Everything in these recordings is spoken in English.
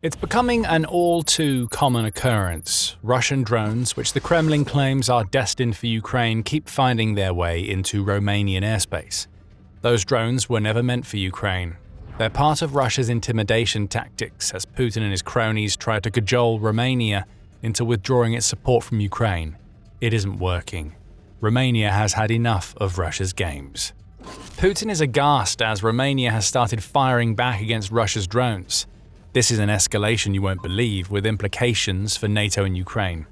It's becoming an all-too common occurrence. Russian drones, which the Kremlin claims are destined for Ukraine, keep finding their way into Romanian airspace. Those drones were never meant for Ukraine. They're part of Russia's intimidation tactics as Putin and his cronies try to cajole Romania into withdrawing its support from Ukraine. It isn't working. Romania has had enough of Russia's games. Putin is aghast as Romania has started firing back against Russia's drones. This is an escalation you won't believe, with implications for NATO and Ukraine.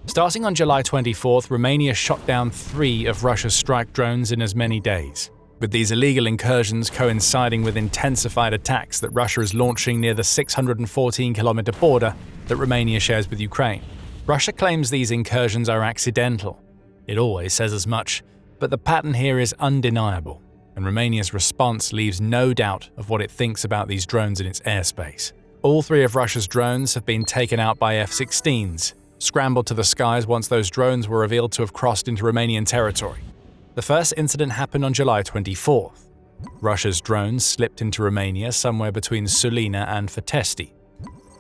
Starting on July 24th, Romania shot down 3 of Russia's strike drones in as many days, with these illegal incursions coinciding with intensified attacks that Russia is launching near the 614-kilometer border that Romania shares with Ukraine. Russia claims these incursions are accidental. It always says as much, but the pattern here is undeniable, and Romania's response leaves no doubt of what it thinks about these drones in its airspace. All 3 of Russia's drones have been taken out by F-16s, scrambled to the skies once those drones were revealed to have crossed into Romanian territory. The first incident happened on July 24th. Russia's drones slipped into Romania somewhere between Sulina and Fătăști.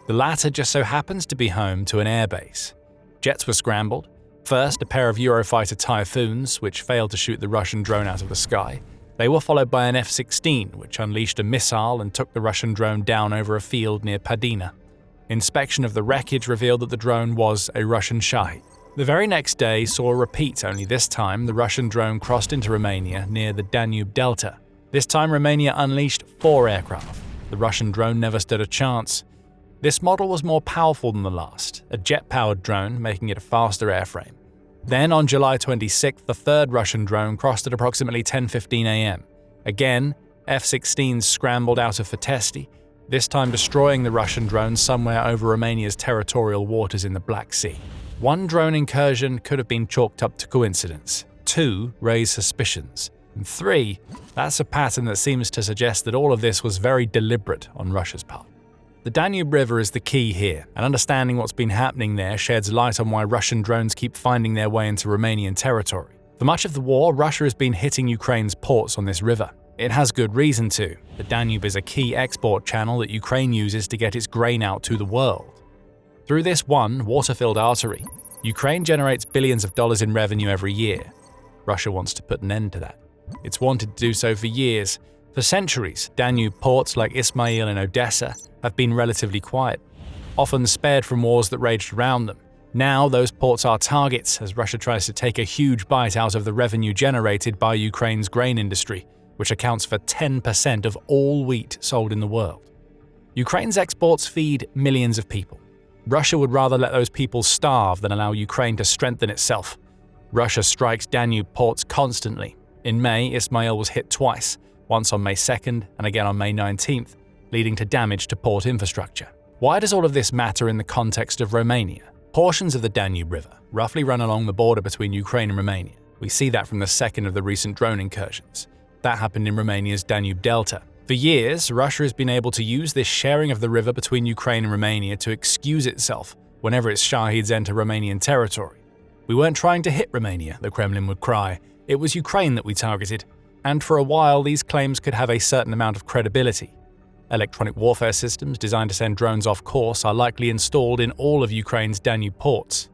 The latter just so happens to be home to an airbase. Jets were scrambled. First, a pair of Eurofighter Typhoons, which failed to shoot the Russian drone out of the sky. They were followed by an F-16, which unleashed a missile and took the Russian drone down over a field near Padina. Inspection of the wreckage revealed that the drone was a Russian Shahed. The very next day saw a repeat, only this time the Russian drone crossed into Romania near the Danube Delta. This time Romania unleashed 4 aircraft. The Russian drone never stood a chance. This model was more powerful than the last, a jet-powered drone, making it a faster airframe. Then, on July 26th, the 3rd Russian drone crossed at approximately 10:15 a.m. Again, F-16s scrambled out of Fătăști, this time destroying the Russian drone somewhere over Romania's territorial waters in the Black Sea. 1 drone incursion could have been chalked up to coincidence. 2 raised suspicions. And 3, that's a pattern that seems to suggest that all of this was very deliberate on Russia's part. The Danube River is the key here, and understanding what's been happening there sheds light on why Russian drones keep finding their way into Romanian territory. For much of the war, Russia has been hitting Ukraine's ports on this river. It has good reason to. The Danube is a key export channel that Ukraine uses to get its grain out to the world. Through this one water-filled artery, Ukraine generates billions of dollars in revenue every year. Russia wants to put an end to that. It's wanted to do so for years. For centuries, Danube ports like Ismail and Odessa have been relatively quiet, often spared from wars that raged around them. Now those ports are targets as Russia tries to take a huge bite out of the revenue generated by Ukraine's grain industry, which accounts for 10% of all wheat sold in the world. Ukraine's exports feed millions of people. Russia would rather let those people starve than allow Ukraine to strengthen itself. Russia strikes Danube ports constantly. In May, Ismail was hit twice, once on May 2nd and again on May 19th, leading to damage to port infrastructure. Why does all of this matter in the context of Romania? Portions of the Danube River roughly run along the border between Ukraine and Romania. We see that from the second of the recent drone incursions. That happened in Romania's Danube Delta. For years, Russia has been able to use this sharing of the river between Ukraine and Romania to excuse itself whenever its Shaheds enter Romanian territory. "We weren't trying to hit Romania," the Kremlin would cry. "It was Ukraine that we targeted." And for a while, these claims could have a certain amount of credibility. Electronic warfare systems designed to send drones off course are likely installed in all of Ukraine's Danube ports.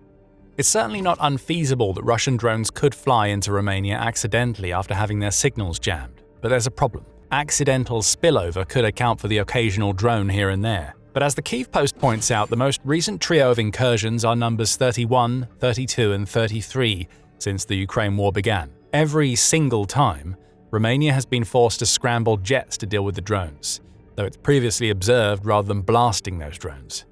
It's certainly not unfeasible that Russian drones could fly into Romania accidentally after having their signals jammed. But there's a problem. Accidental spillover could account for the occasional drone here and there. But as the Kyiv Post points out, the most recent trio of incursions are numbers 31, 32, and 33 since the Ukraine war began. Every single time, Romania has been forced to scramble jets to deal with the drones, though it's previously observed rather than blasting those drones.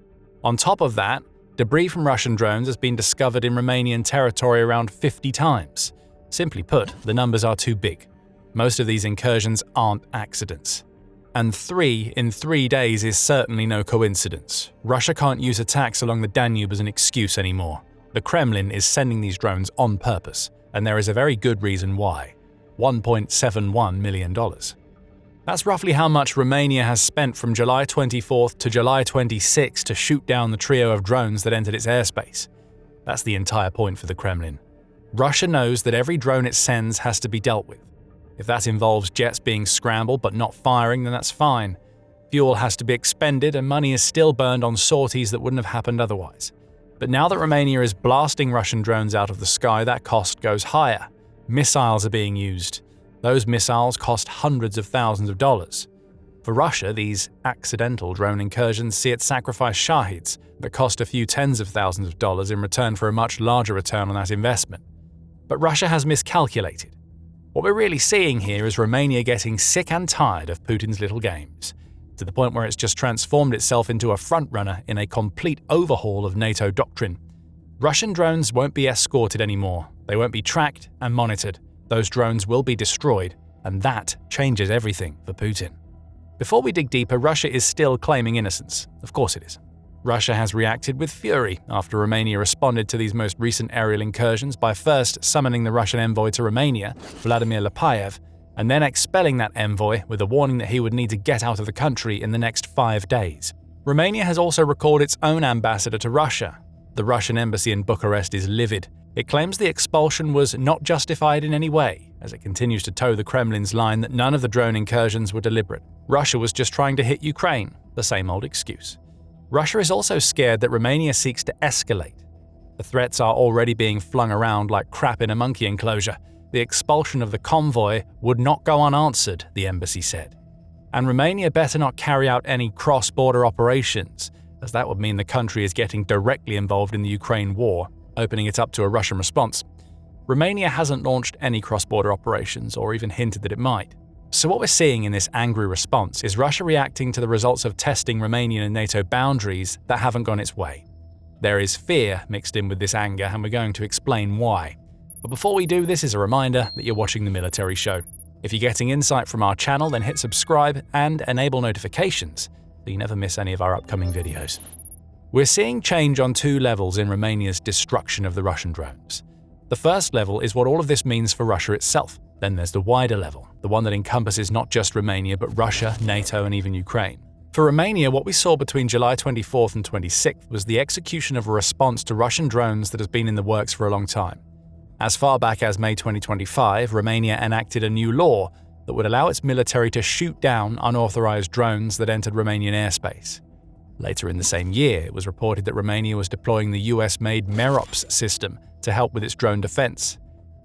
On top of that, debris from Russian drones has been discovered in Romanian territory around 50 times. Simply put, the numbers are too big. Most of these incursions aren't accidents. And 3 in 3 days is certainly no coincidence. Russia can't use attacks along the Danube as an excuse anymore. The Kremlin is sending these drones on purpose, and there is a very good reason why. $1.71 million. That's roughly how much Romania has spent from July 24th to July 26th to shoot down the trio of drones that entered its airspace. That's the entire point for the Kremlin. Russia knows that every drone it sends has to be dealt with. If that involves jets being scrambled but not firing, then that's fine. Fuel has to be expended and money is still burned on sorties that wouldn't have happened otherwise. But now that Romania is blasting Russian drones out of the sky, that cost goes higher. Missiles are being used. Those missiles cost hundreds of thousands of dollars. For Russia, these accidental drone incursions see it sacrifice Shahids that cost a few tens of thousands of dollars in return for a much larger return on that investment. But Russia has miscalculated. What we're really seeing here is Romania getting sick and tired of Putin's little games, to the point where it's just transformed itself into a frontrunner in a complete overhaul of NATO doctrine. Russian drones won't be escorted anymore. They won't be tracked and monitored. Those drones will be destroyed, and that changes everything for Putin. Before we dig deeper, Russia is still claiming innocence. Of course it is. Russia has reacted with fury after Romania responded to these most recent aerial incursions by first summoning the Russian envoy to Romania, Vladimir Putin, and then expelling that envoy with a warning that he would need to get out of the country in the next 5 days. Romania has also recalled its own ambassador to Russia. The Russian embassy in Bucharest is livid. It claims the expulsion was not justified in any way, as it continues to toe the Kremlin's line that none of the drone incursions were deliberate. Russia was just trying to hit Ukraine, the same old excuse. Russia is also scared that Romania seeks to escalate. The threats are already being flung around like crap in a monkey enclosure. The expulsion of the convoy would not go unanswered, the embassy said. And Romania better not carry out any cross-border operations, as that would mean the country is getting directly involved in the Ukraine war, opening it up to a Russian response. Romania hasn't launched any cross-border operations or even hinted that it might. So what we're seeing in this angry response is Russia reacting to the results of testing Romanian and NATO boundaries that haven't gone its way. There is fear mixed in with this anger, and we're going to explain why. But before we do, this is a reminder that you're watching The Military Show. If you're getting insight from our channel, then hit subscribe and enable notifications so you never miss any of our upcoming videos. We're seeing change on 2 levels in Romania's destruction of the Russian drones. The first level is what all of this means for Russia itself. Then there's the wider level, the one that encompasses not just Romania but Russia, NATO and even Ukraine. For Romania, what we saw between July 24th and 26th was the execution of a response to Russian drones that has been in the works for a long time. As far back as May 2025, Romania enacted a new law that would allow its military to shoot down unauthorized drones that entered Romanian airspace. Later in the same year, it was reported that Romania was deploying the US-made Merops system to help with its drone defense.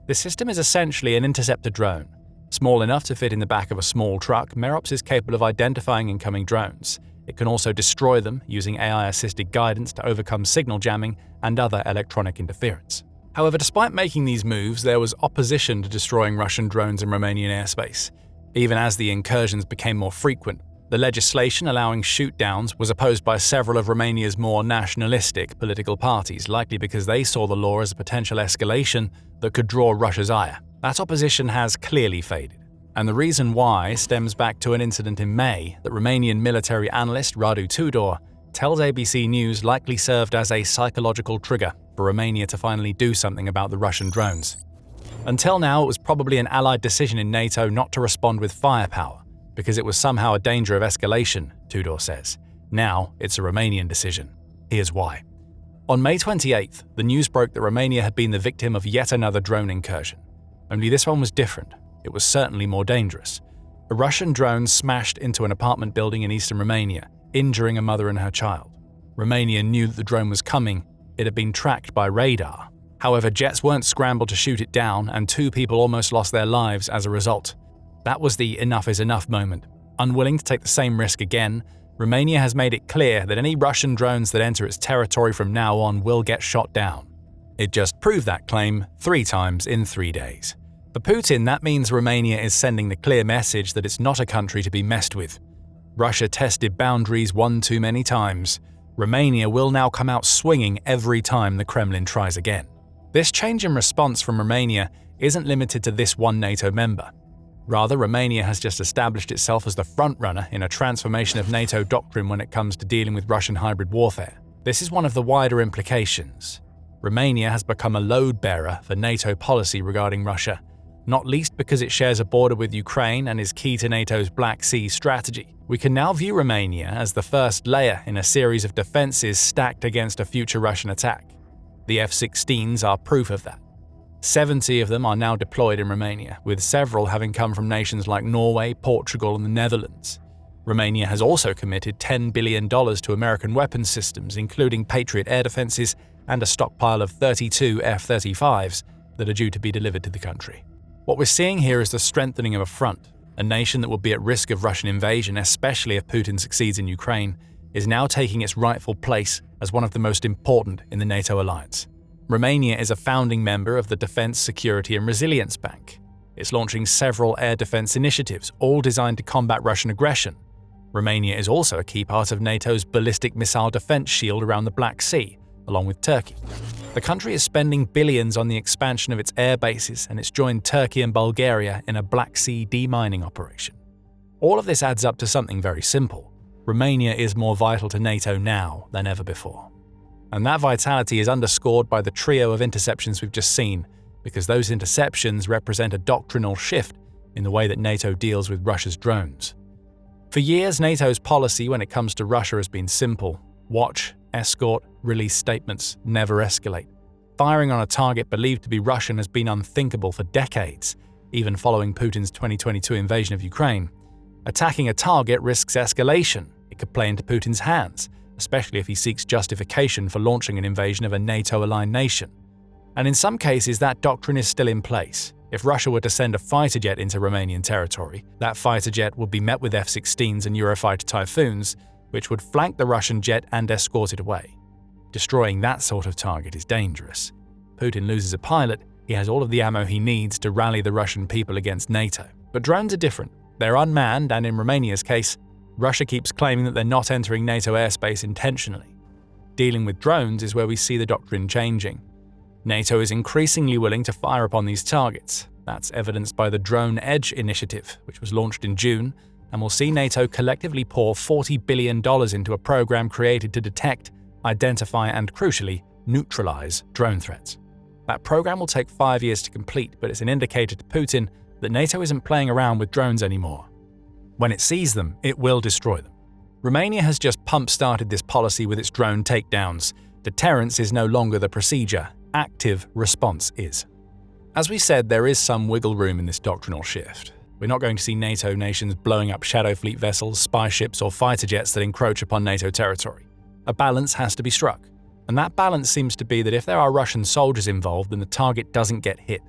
This system is essentially an interceptor drone. Small enough to fit in the back of a small truck, Merops is capable of identifying incoming drones. It can also destroy them using AI-assisted guidance to overcome signal jamming and other electronic interference. However, despite making these moves, there was opposition to destroying Russian drones in Romanian airspace. Even as the incursions became more frequent, the legislation allowing shootdowns was opposed by several of Romania's more nationalistic political parties, likely because they saw the law as a potential escalation that could draw Russia's ire. That opposition has clearly faded, and the reason why stems back to an incident in May that Romanian military analyst Radu Tudor tells ABC News likely served as a psychological trigger for Romania to finally do something about the Russian drones. Until now, it was probably an allied decision in NATO not to respond with firepower, because it was somehow a danger of escalation, Tudor says. Now, it's a Romanian decision. Here's why. On May 28th, the news broke that Romania had been the victim of yet another drone incursion. Only this one was different. It was certainly more dangerous. A Russian drone smashed into an apartment building in eastern Romania, injuring a mother and her child. Romania knew that the drone was coming. It had been tracked by radar. However, jets weren't scrambled to shoot it down, and 2 people almost lost their lives as a result. That was the enough is enough moment. Unwilling to take the same risk again, Romania has made it clear that any Russian drones that enter its territory from now on will get shot down. It just proved that claim 3 times in 3 days. For Putin, that means Romania is sending the clear message that it's not a country to be messed with. Russia tested boundaries one too many times. Romania will now come out swinging every time the Kremlin tries again. This change in response from Romania isn't limited to this one NATO member. Rather, Romania has just established itself as the frontrunner in a transformation of NATO doctrine when it comes to dealing with Russian hybrid warfare. This is one of the wider implications. Romania has become a load-bearer for NATO policy regarding Russia, not least because it shares a border with Ukraine and is key to NATO's Black Sea strategy. We can now view Romania as the first layer in a series of defenses stacked against a future Russian attack. The F-16s are proof of that. 70 of them are now deployed in Romania, with several having come from nations like Norway, Portugal and the Netherlands. Romania has also committed $10 billion to American weapons systems, including Patriot air defenses and a stockpile of 32 F-35s that are due to be delivered to the country. What we're seeing here is the strengthening of a front. A nation that would be at risk of Russian invasion, especially if Putin succeeds in Ukraine, is now taking its rightful place as one of the most important in the NATO alliance. Romania is a founding member of the Defense, Security and Resilience Bank. It's launching several air defense initiatives, all designed to combat Russian aggression. Romania is also a key part of NATO's ballistic missile defense shield around the Black Sea, along with Turkey. The country is spending billions on the expansion of its air bases, and it's joined Turkey and Bulgaria in a Black Sea demining operation. All of this adds up to something very simple. Romania is more vital to NATO now than ever before. And that vitality is underscored by the trio of interceptions we've just seen, because those interceptions represent a doctrinal shift in the way that NATO deals with Russia's drones. For years, NATO's policy when it comes to Russia has been simple: watch, escort, release statements, never escalate. Firing on a target believed to be Russian has been unthinkable for decades, even following Putin's 2022 invasion of Ukraine. Attacking a target risks escalation. It could play into Putin's hands, especially if he seeks justification for launching an invasion of a NATO-aligned nation. And in some cases, that doctrine is still in place. If Russia were to send a fighter jet into Romanian territory, that fighter jet would be met with F-16s and Eurofighter Typhoons, which would flank the Russian jet and escort it away. Destroying that sort of target is dangerous. Putin loses a pilot, he has all of the ammo he needs to rally the Russian people against NATO. But drones are different. They're unmanned, and in Romania's case, Russia keeps claiming that they're not entering NATO airspace intentionally. Dealing with drones is where we see the doctrine changing. NATO is increasingly willing to fire upon these targets. That's evidenced by the Drone Edge initiative, which was launched in June, and will see NATO collectively pour $40 billion into a program created to detect, identify, and crucially, neutralize drone threats. That program will take 5 years to complete, but it's an indicator to Putin that NATO isn't playing around with drones anymore. When it sees them, it will destroy them. Romania has just pump-started this policy with its drone takedowns. Deterrence is no longer the procedure. Active response is. As we said, there is some wiggle room in this doctrinal shift. We're not going to see NATO nations blowing up Shadow Fleet vessels, spy ships, or fighter jets that encroach upon NATO territory. A balance has to be struck, and that balance seems to be that if there are Russian soldiers involved, then the target doesn't get hit.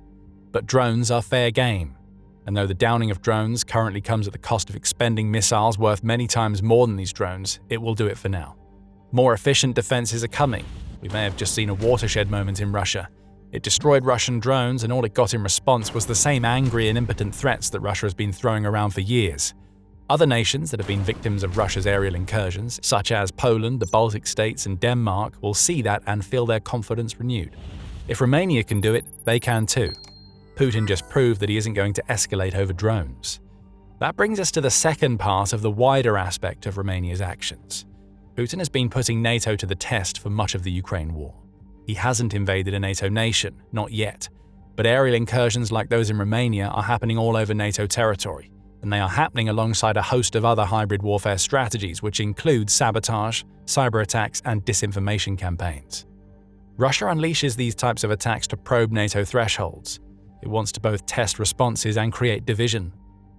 But drones are fair game, and though the downing of drones currently comes at the cost of expending missiles worth many times more than these drones, it will do it for now. More efficient defenses are coming. We may have just seen a watershed moment in Russia. It destroyed Russian drones, and all it got in response was the same angry and impotent threats that Russia has been throwing around for years. Other nations that have been victims of Russia's aerial incursions, such as Poland, the Baltic states, and Denmark, will see that and feel their confidence renewed. If Romania can do it, they can too. Putin just proved that he isn't going to escalate over drones. That brings us to the second part of the wider aspect of Romania's actions. Putin has been putting NATO to the test for much of the Ukraine war. He hasn't invaded a NATO nation, not yet, but aerial incursions like those in Romania are happening all over NATO territory, and they are happening alongside a host of other hybrid warfare strategies, which include sabotage, cyber attacks, and disinformation campaigns. Russia unleashes these types of attacks to probe NATO thresholds. It wants to both test responses and create division.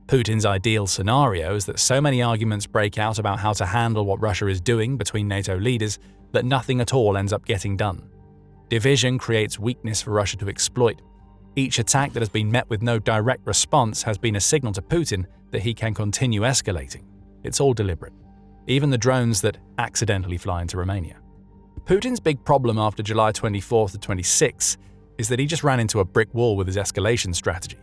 Putin's ideal scenario is that so many arguments break out about how to handle what Russia is doing between NATO leaders that nothing at all ends up getting done. Division creates weakness for Russia to exploit. Each attack that has been met with no direct response has been a signal to Putin that he can continue escalating. It's all deliberate. Even the drones that accidentally fly into Romania. Putin's big problem after July 24 to 26 is that he just ran into a brick wall with his escalation strategy.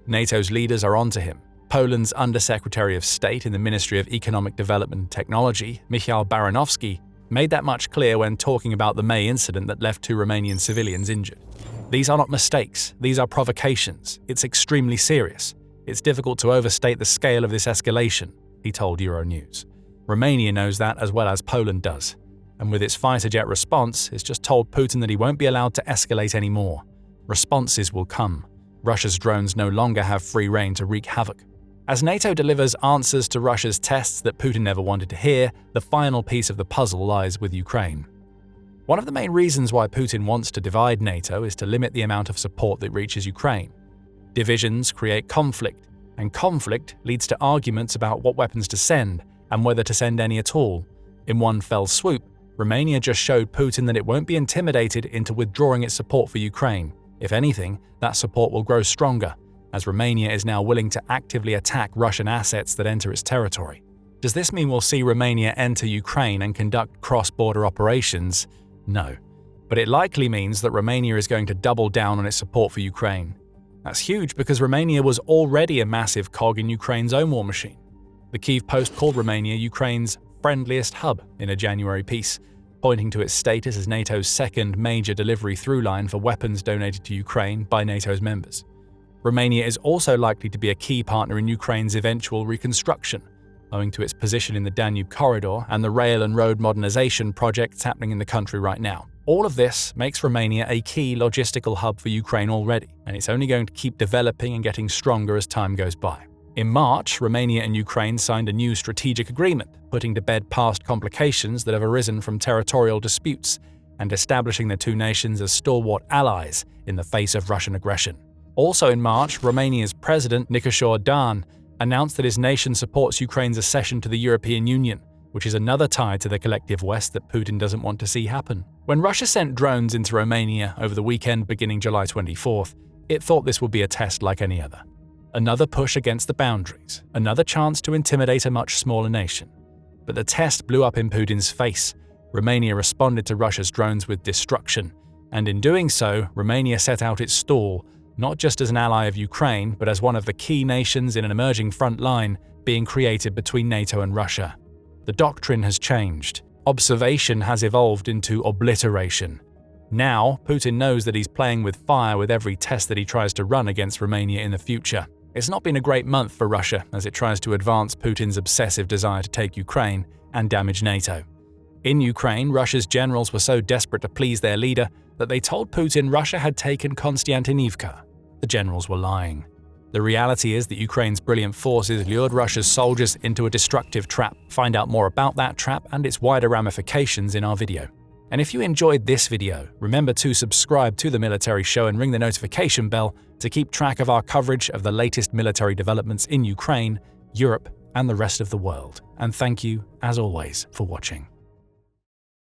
NATO's leaders are onto him. Poland's Undersecretary of State in the Ministry of Economic Development and Technology, Michał Baranowski, made that much clear when talking about the May incident that left 2 Romanian civilians injured. These are not mistakes, these are provocations. It's extremely serious. It's difficult to overstate the scale of this escalation, he told Euronews. Romania knows that as well as Poland does. And with its fighter jet response, it's just told Putin that he won't be allowed to escalate anymore. Responses will come. Russia's drones no longer have free rein to wreak havoc. As NATO delivers answers to Russia's tests that Putin never wanted to hear, the final piece of the puzzle lies with Ukraine. One of the main reasons why Putin wants to divide NATO is to limit the amount of support that reaches Ukraine. Divisions create conflict, and conflict leads to arguments about what weapons to send, and whether to send any at all. In one fell swoop, Romania just showed Putin that it won't be intimidated into withdrawing its support for Ukraine. If anything, that support will grow stronger, as Romania is now willing to actively attack Russian assets that enter its territory. Does this mean we'll see Romania enter Ukraine and conduct cross-border operations? No. But it likely means that Romania is going to double down on its support for Ukraine. That's huge because Romania was already a massive cog in Ukraine's own war machine. The Kyiv Post called Romania Ukraine's friendliest hub in a January piece, pointing to its status as NATO's second major delivery through line for weapons donated to Ukraine by NATO's members. Romania is also likely to be a key partner in Ukraine's eventual reconstruction, owing to its position in the Danube corridor and the rail and road modernization projects happening in the country right now. All of this makes Romania a key logistical hub for Ukraine already, and it's only going to keep developing and getting stronger as time goes by. In March, Romania and Ukraine signed a new strategic agreement, putting to bed past complications that have arisen from territorial disputes and establishing the two nations as stalwart allies in the face of Russian aggression. Also in March, Romania's president, Nicusor, announced that his nation supports Ukraine's accession to the European Union, which is another tie to the collective West that Putin doesn't want to see happen. When Russia sent drones into Romania over the weekend beginning July 24th, it thought this would be a test like any other. Another push against the boundaries, another chance to intimidate a much smaller nation. But the test blew up in Putin's face. Romania responded to Russia's drones with destruction, and in doing so, Romania set out its stall, not just as an ally of Ukraine, but as one of the key nations in an emerging front line being created between NATO and Russia. The doctrine has changed. Observation has evolved into obliteration. Now, Putin knows that he's playing with fire with every test that he tries to run against Romania in the future. It's not been a great month for Russia as it tries to advance Putin's obsessive desire to take Ukraine and damage NATO. In Ukraine, Russia's generals were so desperate to please their leader that they told Putin Russia had taken Konstantinivka. The generals were lying. The reality is that Ukraine's brilliant forces lured Russia's soldiers into a destructive trap. Find out more about that trap and its wider ramifications in our video. And if you enjoyed this video, remember to subscribe to The Military Show and ring the notification bell to keep track of our coverage of the latest military developments in Ukraine, Europe, and the rest of the world. And thank you, as always, for watching.